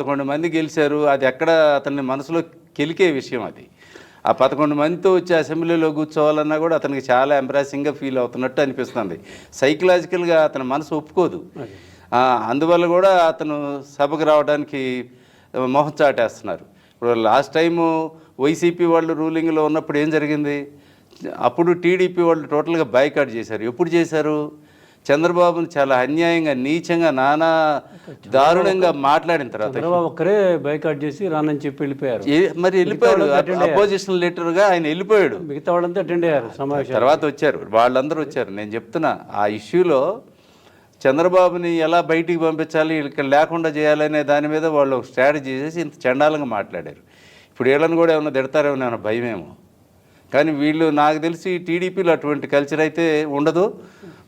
11 మంది గెలిచారు. అది ఎక్కడ అతని మనసులో కెలికే విషయం అది. ఆ 11 మందితో వచ్చి అసెంబ్లీలో కూర్చోవాలన్నా కూడా అతనికి చాలా ఎంబ్రాసింగ్గా ఫీల్ అవుతున్నట్టు అనిపిస్తుంది. సైకలాజికల్గా అతని మనసు ఒప్పుకోదు. అందువల్ల కూడా అతను సభకు రావడానికి మొహం చాటేస్తున్నారు. ఇప్పుడు లాస్ట్ టైము వైసీపీ వాళ్ళు రూలింగ్లో ఉన్నప్పుడు ఏం జరిగింది? అప్పుడు టీడీపీ వాళ్ళు టోటల్గా బాయ్కాట్ చేశారు. ఎప్పుడు చేశారు? చంద్రబాబును చాలా అన్యాయంగా, నీచంగా, నానా దారుణంగా మాట్లాడిన తర్వాత చంద్రబాబు ఒక్కరే బాయ్కాట్ చేసి రానని చెప్పి వెళ్ళిపోయారు. మరి వెళ్ళిపోయారు. అపోజిషన్ లీడర్గా ఆయన వెళ్ళిపోయాడు. మిగతా వాళ్ళంతా అటెండ్ అయ్యారు సమావేశం. తర్వాత వచ్చారు, వాళ్ళందరూ వచ్చారు. నేను చెప్తున్నా, ఆ ఇష్యూలో చంద్రబాబుని ఎలా బయటికి పంపించాలి, ఇక్కడ లేకుండా చేయాలనే దాని మీద వాళ్ళు స్ట్రాటజీ చేసి ఇంత చండాలంగా మాట్లాడారు. ఇప్పుడు వీళ్ళని కూడా ఏమన్నా తిడతారేమో అన్న భయమేమో. కానీ వీళ్ళు, నాకు తెలిసి టీడీపీలో అటువంటి కల్చర్ అయితే ఉండదు,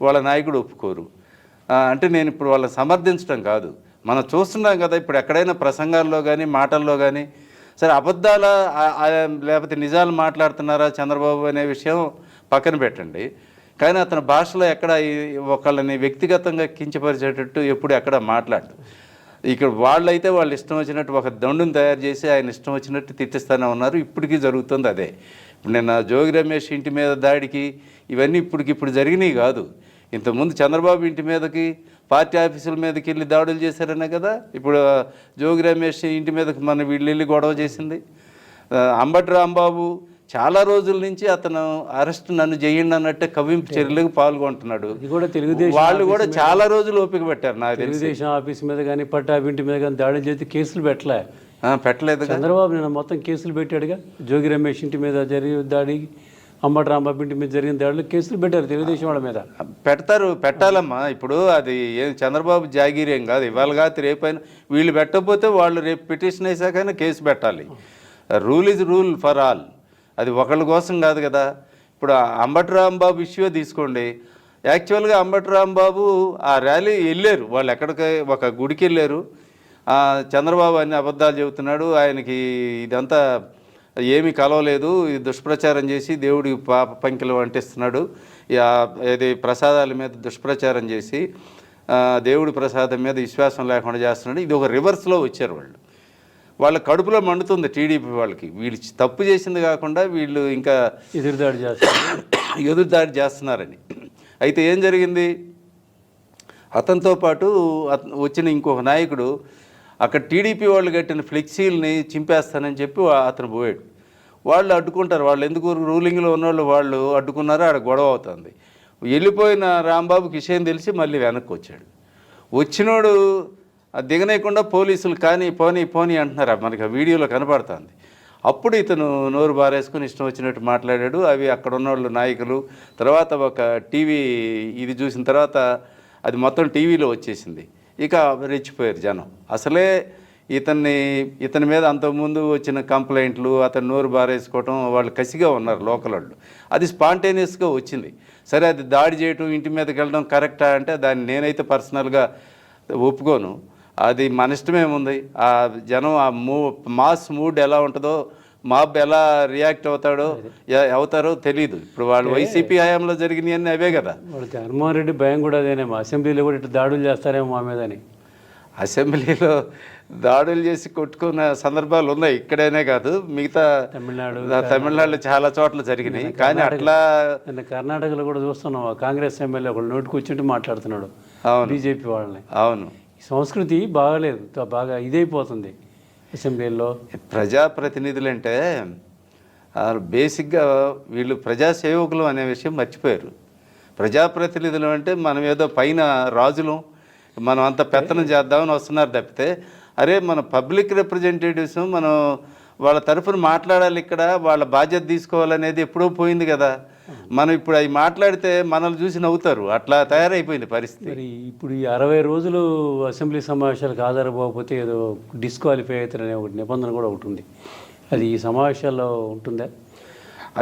వాళ్ళ నాయకుడు ఒప్పుకోరు. అంటే నేను ఇప్పుడు వాళ్ళని సమర్థించడం కాదు, మనం చూస్తున్నాం కదా. ఇప్పుడు ఎక్కడైనా ప్రసంగాల్లో కానీ మాటల్లో కానీ సరే అబద్ధాల లేకపోతే నిజాలు మాట్లాడుతున్నారా చంద్రబాబు అనే విషయం పక్కన పెట్టండి. కానీ అతని భాషలో ఎక్కడ ఒకళ్ళని వ్యక్తిగతంగా కించపరిచేటట్టు ఎప్పుడు ఎక్కడ మాట్లాడు. ఇక్కడ వాళ్ళైతే వాళ్ళు ఇష్టం వచ్చినట్టు ఒక దండును తయారు చేసి ఆయన ఇష్టం వచ్చినట్టు తిట్టిస్తూనే ఉన్నారు. ఇప్పటికీ జరుగుతుంది అదే. ఇప్పుడు నిన్న జోగి రమేష్ ఇంటి మీద దాడికి ఇవన్నీ ఇప్పటికిప్పుడు జరిగినాయి కాదు. ఇంతకుముందు చంద్రబాబు ఇంటి మీదకి, పార్టీ ఆఫీసుల మీదకి వెళ్ళి దాడులు చేశారనే కదా. ఇప్పుడు జోగి రమేష్ ఇంటి మీదకి మన వీళ్ళు వెళ్ళి గొడవ చేసింది. అంబటి రాంబాబు చాలా రోజుల నుంచి అతను అరెస్ట్ నన్ను చేయండి అన్నట్టే కవ్వింపు చర్యలకు పాల్గొంటున్నాడు. వాళ్ళు కూడా చాలా రోజులు ఓపిక పెట్టారు. నాకు తెలుగుదేశం ఆఫీస్ మీద కానీ పట్టాభి ఇంటి మీద కానీ దాడులు చేసి కేసులు పెట్టలేదు. చంద్రబాబు నేను మొత్తం కేసులు పెట్టాడుగా. జోగి రమేష్ ఇంటి మీద జరిగిన దాడి, అంబటి రాంబాబు ఇంటి మీద జరిగిన దాడులు కేసులు పెట్టారు తెలుగుదేశం వాళ్ళ మీద. పెట్టాలమ్మా. ఇప్పుడు అది ఏం చంద్రబాబు జాగీరేం కాదు. ఇవాళ కాదు రేపైనా వీళ్ళు పెట్టకపోతే వాళ్ళు రేపు పిటిషన్ వేసాకైనా కేసు పెట్టాలి. Rule is rule for all. అది ఒకళ్ళ కోసం కాదు కదా. ఇప్పుడు అంబటి రాంబాబు ఇష్యూ తీసుకోండి. యాక్చువల్గా అంబటి రాంబాబు ఆ ర్యాలీ వెళ్ళారు. వాళ్ళు ఎక్కడికి ఒక గుడికి వెళ్ళారు. చంద్రబాబు అన్ని అబద్ధాలు చెబుతున్నాడు, ఆయనకి ఇదంతా ఏమీ కలవలేదు, దుష్ప్రచారం చేసి దేవుడికి పంకిలు అంటిస్తున్నాడు, ఇది ప్రసాదాల మీద దుష్ప్రచారం చేసి దేవుడి ప్రసాదం మీద విశ్వాసం లేకుండా చేస్తున్నాడు. ఇది ఒక రివర్స్లో వచ్చారు వాళ్ళు. వాళ్ళ కడుపులో మండుతుంది టీడీపీ వాళ్ళకి. వీళ్ళు తప్పు చేసింది కాకుండా వీళ్ళు ఇంకా ఎదురుదాడి చేస్తున్నారని. అయితే ఏం జరిగింది? అతనితో పాటు వచ్చిన ఇంకొక నాయకుడు అక్కడ టీడీపీ వాళ్ళు కట్టిన ఫ్లెక్సీలని చింపేస్తానని చెప్పి అతను పోయాడు. వాళ్ళు అడ్డుకుంటారు. వాళ్ళు ఎందుకు రూలింగ్లో ఉన్నవాళ్ళు వాళ్ళు అడ్డుకున్నారో ఆడ గొడవ అవుతుంది. వెళ్ళిపోయిన రాంబాబుకి విషయం తెలిసి మళ్ళీ వెనక్కి వచ్చాడు. వచ్చినోడు దిగనేయకుండా పోలీసులు కానీ పోనీ అంటున్నారు. మనకి ఆ వీడియోలో కనపడుతుంది. అప్పుడు ఇతను నోరు బారేసుకుని ఇష్టం వచ్చినట్టు మాట్లాడాడు. అవి అక్కడ ఉన్నవాళ్ళు నాయకులు తర్వాత ఒక టీవీ ఇది చూసిన తర్వాత అది మొత్తం టీవీలో వచ్చేసింది. ఇక రెచ్చిపోయారు జనం. అసలే ఇతని మీద అంతకుముందు వచ్చిన కంప్లైంట్లు, అతను నోరు బారేసుకోవటం, వాళ్ళు కసిగా ఉన్నారు లోకల్ వాళ్ళు. అది స్పాంటేనియస్గా వచ్చింది. సరే అది దాడి చేయటం, ఇంటి మీదకి వెళ్ళడం కరెక్టా అంటే దాన్ని నేనైతే పర్సనల్గా ఒప్పుకోను. అది మన ఇష్టమేముంది. ఆ జనం ఆ మాస్ మూడ్ ఎలా ఉంటుందో, మాబ్ ఎలా రియాక్ట్ అవుతారో తెలియదు. ఇప్పుడు వాళ్ళు వైసీపీ హయాంలో జరిగినాయి అన్నీ అవే కదా. వాళ్ళు జగన్మోహన్ రెడ్డి భయం కూడా అదేనేమో, అసెంబ్లీలో కూడా ఇట్లా దాడులు చేస్తారేమో మా మీద అని. అసెంబ్లీలో దాడులు చేసి కొట్టుకున్న సందర్భాలు ఉన్నాయి. ఇక్కడైనే కాదు, మిగతా తమిళనాడులో చాలా చోట్ల జరిగినాయి. కానీ అట్లా కర్ణాటకలో కూడా చూస్తున్నాం. కాంగ్రెస్ ఎమ్మెల్యే ఒకళ్ళు నోటికి వచ్చినట్టు మాట్లాడుతున్నాడు బీజేపీ వాళ్ళని. అవును, సంస్కృతి బాగాలేదు, బాగా ఇదైపోతుంది అసెంబ్లీలో. ప్రజాప్రతినిధులు అంటే బేసిక్గా వీళ్ళు ప్రజాసేవకులు అనే విషయం మర్చిపోయారు. ప్రజాప్రతినిధులు అంటే మనం ఏదో పైన రాజులు, మనం అంత పెత్తనం చేద్దామని వస్తున్నారు తప్పితే, అరే మన పబ్లిక్ రిప్రజెంటేటివ్స్ మనం వాళ్ళ తరఫున మాట్లాడాలి, ఇక్కడ వాళ్ళ బాధ్యత తీసుకోవాలనేది ఎప్పుడో పోయింది కదా. మనం ఇప్పుడు అవి మాట్లాడితే మనల్ని చూసి నవ్వుతారు. అట్లా తయారైపోయింది పరిస్థితి. మరి ఇప్పుడు ఈ 60 రోజులు అసెంబ్లీ సమావేశాలకు హాజరుపోకపోతే ఏదో డిస్క్వాలిఫై అవుతారనే ఒక నిబంధన కూడా ఒకటి ఉంది. అది ఈ సమావేశాల్లో ఉంటుందా?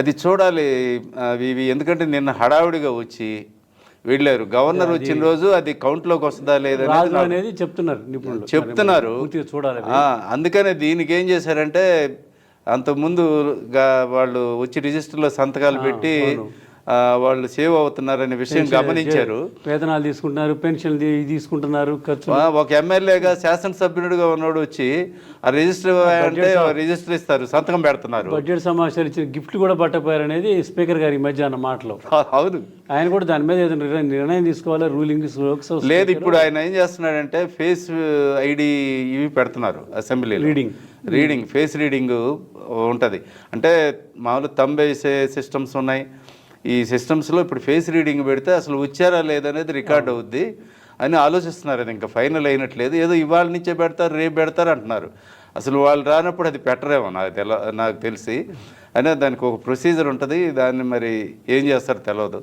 అది చూడాలి. ఇవి ఎందుకంటే నిన్న హడావుడిగా వచ్చి వెళ్ళారు. గవర్నర్ వచ్చిన రోజు అది కౌంట్లోకి వస్తుందా లేదనేది చెప్తున్నారు. చూడాలి. అందుకనే దీనికి ఏం చేశారంటే, అంతకుముందు వాళ్ళు వచ్చి రిజిస్టర్లో సంతకాలు పెట్టి వాళ్ళు సేవ్ అవుతున్నారనే విషయం గమనించారు. వేతనాలు తీసుకుంటున్నారు, పెన్షన్లు తీసుకుంటున్నారు, ఖర్చు. ఒక ఎమ్మెల్యేగా శాసనసభ్యుడిగా ఉన్నోడు వచ్చి ఆ రిజిస్టర్ అంటే రిజిస్టర్ ఇస్తారు, సంతకం పెడుతున్నారు. బడ్జెట్ సమావేశాలు ఇచ్చిన గిఫ్ట్లు కూడా పట్టపోయారు అనేది స్పీకర్ గారి ఈ మధ్య అన్న మాటలు. అవును, ఆయన కూడా దాని మీద ఏదైనా నిర్ణయం తీసుకోవాలి. రూలింగ్ లేదు, ఇప్పుడు ఆయన ఏం చేస్తున్నాడంటే ఫేస్ ఐడి ఇవి పెడుతున్నారు అసెంబ్లీలో. రీడింగ్ ఫేస్ రీడింగ్ ఉంటుంది. అంటే మామూలు థంబ్ వేసే సిస్టమ్స్ ఉన్నాయి. ఈ సిస్టమ్స్లో ఇప్పుడు ఫేస్ రీడింగ్ పెడితే అసలు వచ్చారా లేదనేది రికార్డ్ అవుద్ది అని ఆలోచిస్తున్నారు. అది ఇంకా ఫైనల్ అయినట్లేదు. ఏదో ఇవాళ నుంచే పెడతారు, రేపు పెడతారు అంటున్నారు. అసలు వాళ్ళు రానప్పుడు అది పెట్టరేమో నాకు తెలిసి. అయినా దానికి ఒక ప్రొసీజర్ ఉంటుంది. దాన్ని మరి ఏం చేస్తారో తెలియదు.